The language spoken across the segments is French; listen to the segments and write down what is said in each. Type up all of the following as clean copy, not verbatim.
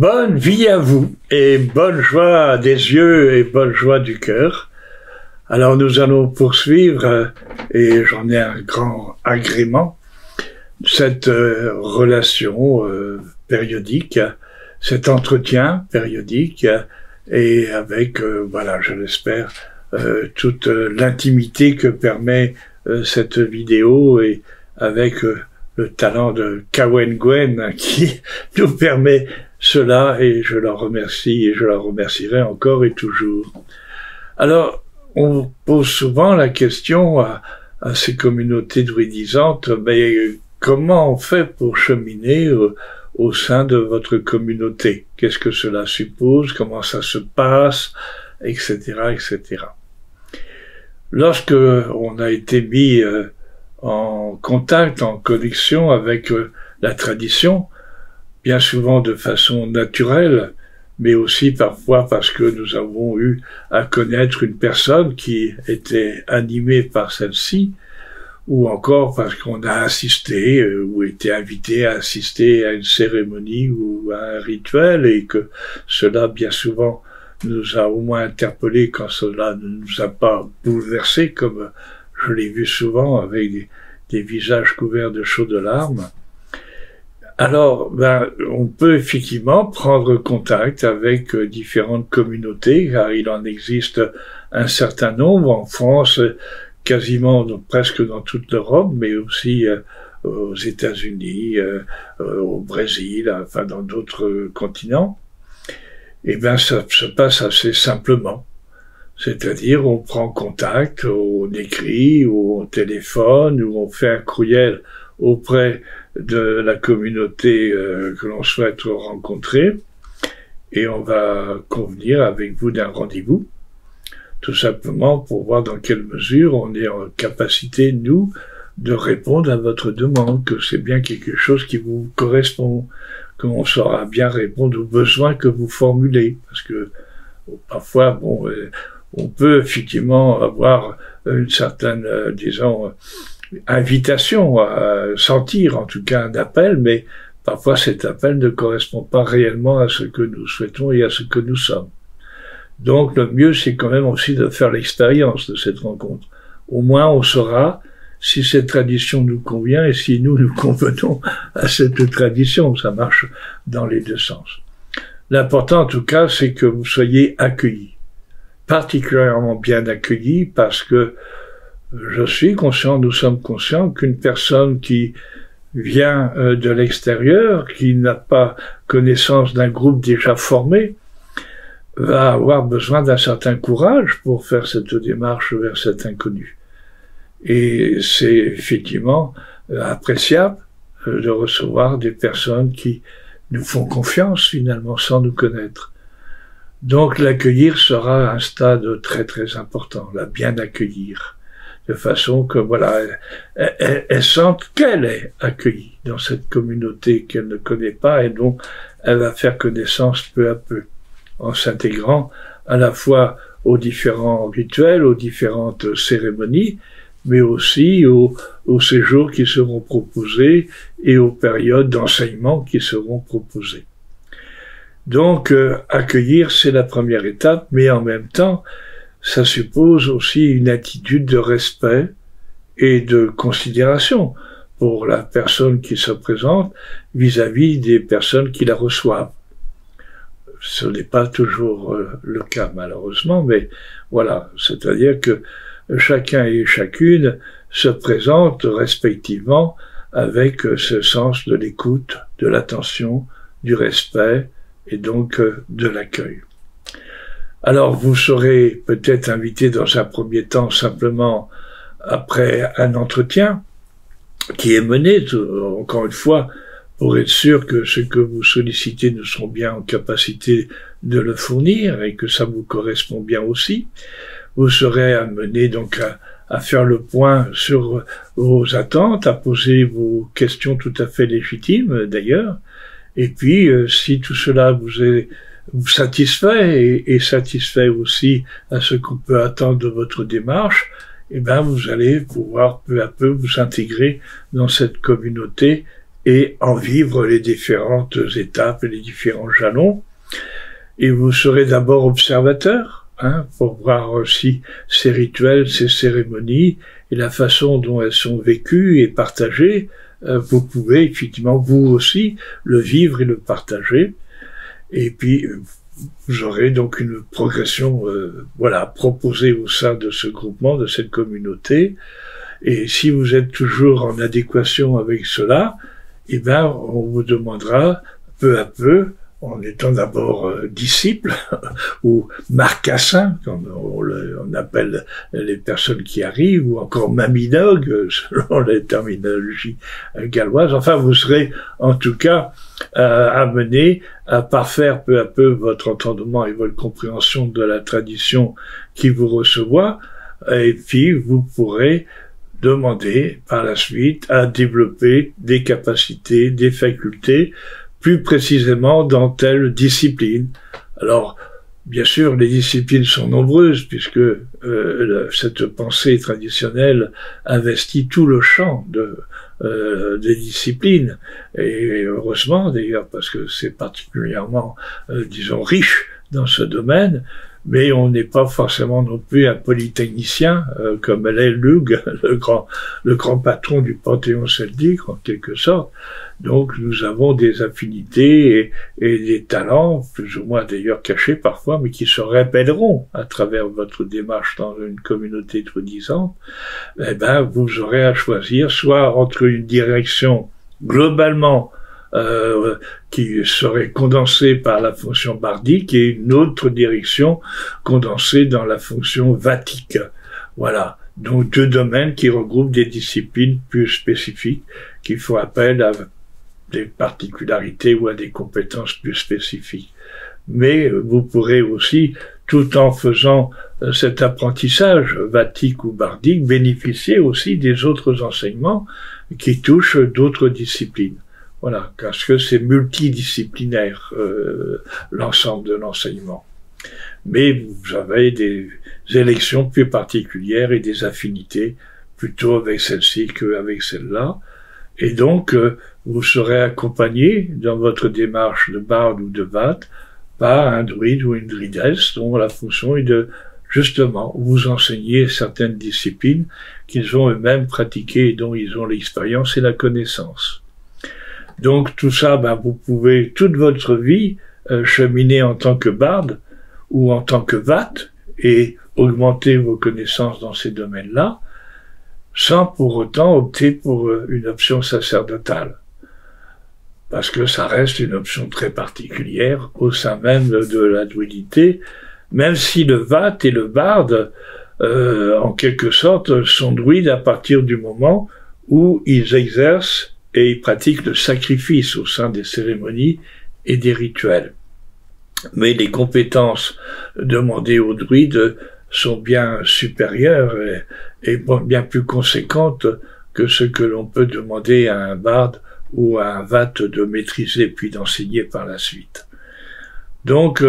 Bonne vie à vous et bonne joie des yeux et bonne joie du cœur. Alors nous allons poursuivre, et j'en ai un grand agrément, cette relation périodique, cet entretien périodique, et avec, voilà, je l'espère, toute l'intimité que permet cette vidéo, et avec le talent de Kawen Gwen qui nous permet cela, et je leur remercie et je leur remercierai encore et toujours. Alors, on pose souvent la question à ces communautés druidisantes, mais comment on fait pour cheminer au sein de votre communauté? Qu'est-ce que cela suppose? Comment ça se passe? Etc., etc. Lorsque on a été mis en contact, en connexion avec la tradition, bien souvent de façon naturelle, mais aussi parfois parce que nous avons eu à connaître une personne qui était animée par celle-ci, ou encore parce qu'on a assisté ou été invité à assister à une cérémonie ou à un rituel, et que cela bien souvent nous a au moins interpellés quand cela ne nous a pas bouleversés, comme je l'ai vu souvent avec des visages couverts de chaudes larmes. Alors, on peut effectivement prendre contact avec différentes communautés, car il en existe un certain nombre en France, quasiment presque dans toute l'Europe, mais aussi aux États-Unis, au Brésil, enfin dans d'autres continents. Et ça se passe assez simplement. C'est-à-dire, on prend contact, on écrit, ou on téléphone, ou on fait un courriel auprès de la communauté que l'on souhaite rencontrer, et on va convenir avec vous d'un rendez-vous, tout simplement pour voir dans quelle mesure on est en capacité, nous, de répondre à votre demande, que c'est bien quelque chose qui vous correspond, qu'on saura bien répondre aux besoins que vous formulez, parce que parfois, on peut effectivement avoir une certaine, disons, invitation à sentir en tout cas un appel, mais parfois cet appel ne correspond pas réellement à ce que nous souhaitons et à ce que nous sommes. Donc le mieux, c'est quand même aussi de faire l'expérience de cette rencontre. Au moins on saura si cette tradition nous convient et si nous convenons à cette tradition. Ça marche dans les deux sens. L'important en tout cas, c'est que vous soyez accueillis, particulièrement bien accueillis, parce que je suis conscient, nous sommes conscients qu'une personne qui vient de l'extérieur, qui n'a pas connaissance d'un groupe déjà formé, va avoir besoin d'un certain courage pour faire cette démarche vers cet inconnu. Et c'est effectivement appréciable de recevoir des personnes qui nous font confiance finalement sans nous connaître. Donc l'accueillir sera un stade très très important, la bien accueillir, de façon que voilà, elle sente qu'elle est accueillie dans cette communauté qu'elle ne connaît pas et dont elle va faire connaissance peu à peu, en s'intégrant à la fois aux différents rituels, aux différentes cérémonies, mais aussi aux séjours qui seront proposés et aux périodes d'enseignement qui seront proposées. Donc, accueillir, c'est la première étape, mais en même temps, ça suppose aussi une attitude de respect et de considération pour la personne qui se présente vis-à-vis des personnes qui la reçoivent. Ce n'est pas toujours le cas, malheureusement, mais voilà, c'est-à-dire que chacun et chacune se présentent respectivement avec ce sens de l'écoute, de l'attention, du respect et donc de l'accueil. Alors vous serez peut-être invité dans un premier temps simplement après un entretien qui est mené, encore une fois, pour être sûr que ce que vous sollicitez, nous serons bien en capacité de le fournir et que ça vous correspond bien aussi. Vous serez amené donc à faire le point sur vos attentes, à poser vos questions tout à fait légitimes d'ailleurs. Et puis, si tout cela vous satisfait et satisfait aussi à ce qu'on peut attendre de votre démarche, eh bien, vous allez pouvoir peu à peu vous intégrer dans cette communauté et en vivre les différentes étapes et les différents jalons. Et vous serez d'abord observateur, pour voir aussi ces rituels, ces cérémonies et la façon dont elles sont vécues et partagées. Vous pouvez effectivement vous aussi le vivre et le partager. Et puis vous aurez donc une progression proposée au sein de ce groupement, de cette communauté. Et si vous êtes toujours en adéquation avec cela, eh ben on vous demandera peu à peu, en étant d'abord disciple ou marcassin, comme on appelle les personnes qui arrivent, ou encore maminog, selon les terminologies galloises. Enfin, vous serez en tout cas amené à parfaire peu à peu votre entendement et votre compréhension de la tradition qui vous recevoir, et puis vous pourrez demander par la suite à développer des capacités, des facultés, plus précisément dans telle discipline. Alors, bien sûr, les disciplines sont nombreuses puisque cette pensée traditionnelle investit tout le champ des disciplines. Et heureusement d'ailleurs, parce que c'est particulièrement, disons, riche dans ce domaine. Mais on n'est pas forcément non plus un polytechnicien, comme l'est Lug, le grand patron du panthéon celtique, en quelque sorte. Donc nous avons des affinités et des talents, plus ou moins d'ailleurs cachés parfois, mais qui se révéleront à travers votre démarche dans une communauté soi-disant. Eh ben, vous aurez à choisir soit entre une direction globalement qui serait condensée par la fonction bardique et une autre direction condensée dans la fonction vatique. Voilà. Donc deux domaines qui regroupent des disciplines plus spécifiques, qui font appel à des particularités ou à des compétences plus spécifiques. Mais vous pourrez aussi, tout en faisant cet apprentissage vatique ou bardique, bénéficier aussi des autres enseignements qui touchent d'autres disciplines. Voilà, parce que c'est multidisciplinaire, l'ensemble de l'enseignement. Mais vous avez des élections plus particulières et des affinités plutôt avec celle-ci qu'avec celle-là. Et donc, vous serez accompagné dans votre démarche de barde ou de vat par un druide ou une druidesse dont la fonction est de, justement, vous enseigner certaines disciplines qu'ils ont eux-mêmes pratiquées et dont ils ont l'expérience et la connaissance. Donc tout ça, vous pouvez toute votre vie cheminer en tant que barde ou en tant que vat et augmenter vos connaissances dans ces domaines-là, sans pour autant opter pour une option sacerdotale. Parce que ça reste une option très particulière au sein même de la druidité, même si le vat et le barde, en quelque sorte, sont druides à partir du moment où ils exercent et ils pratiquent le sacrifice au sein des cérémonies et des rituels. Mais les compétences demandées aux druides sont bien supérieures et bien plus conséquentes que ce que l'on peut demander à un barde ou à un vat de maîtriser puis d'enseigner par la suite. Donc,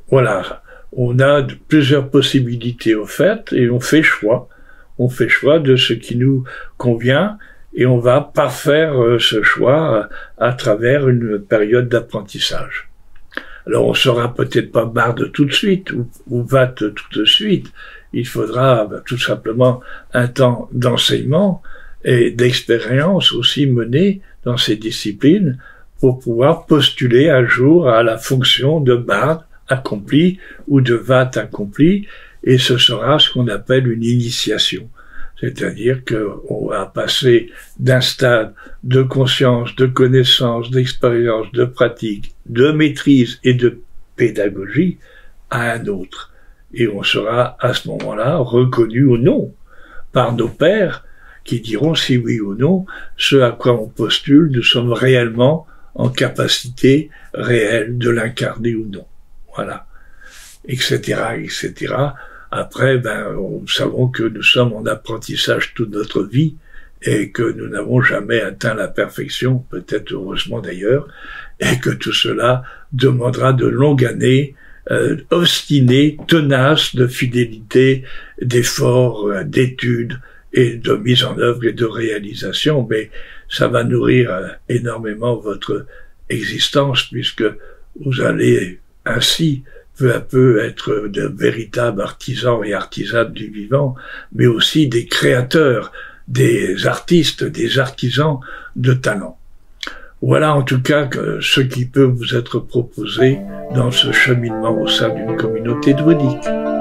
voilà, on a plusieurs possibilités offertes et on fait choix. On fait choix de ce qui nous convient et on va parfaire ce choix à travers une période d'apprentissage. Alors on sera peut-être pas barde tout de suite ou vat tout de suite. Il faudra tout simplement un temps d'enseignement et d'expérience aussi menée dans ces disciplines pour pouvoir postuler un jour à la fonction de barde accomplie ou de vat accomplie, et ce sera ce qu'on appelle une initiation. C'est-à-dire qu'on va passer d'un stade de conscience, de connaissance, d'expérience, de pratique, de maîtrise et de pédagogie à un autre. Et on sera à ce moment-là reconnu ou non par nos pairs qui diront si oui ou non ce à quoi on postule, nous sommes réellement en capacité réelle de l'incarner ou non. Voilà. Etc., etc. Après, nous savons que nous sommes en apprentissage toute notre vie et que nous n'avons jamais atteint la perfection, peut-être heureusement d'ailleurs, et que tout cela demandera de longues années obstinées, tenaces de fidélité, d'efforts, d'études et de mise en œuvre et de réalisation, mais ça va nourrir énormément votre existence, puisque vous allez ainsi peu à peu être de véritables artisans et artisanes du vivant, mais aussi des créateurs, des artistes, des artisans de talent. Voilà en tout cas ce qui peut vous être proposé dans ce cheminement au sein d'une communauté druidique.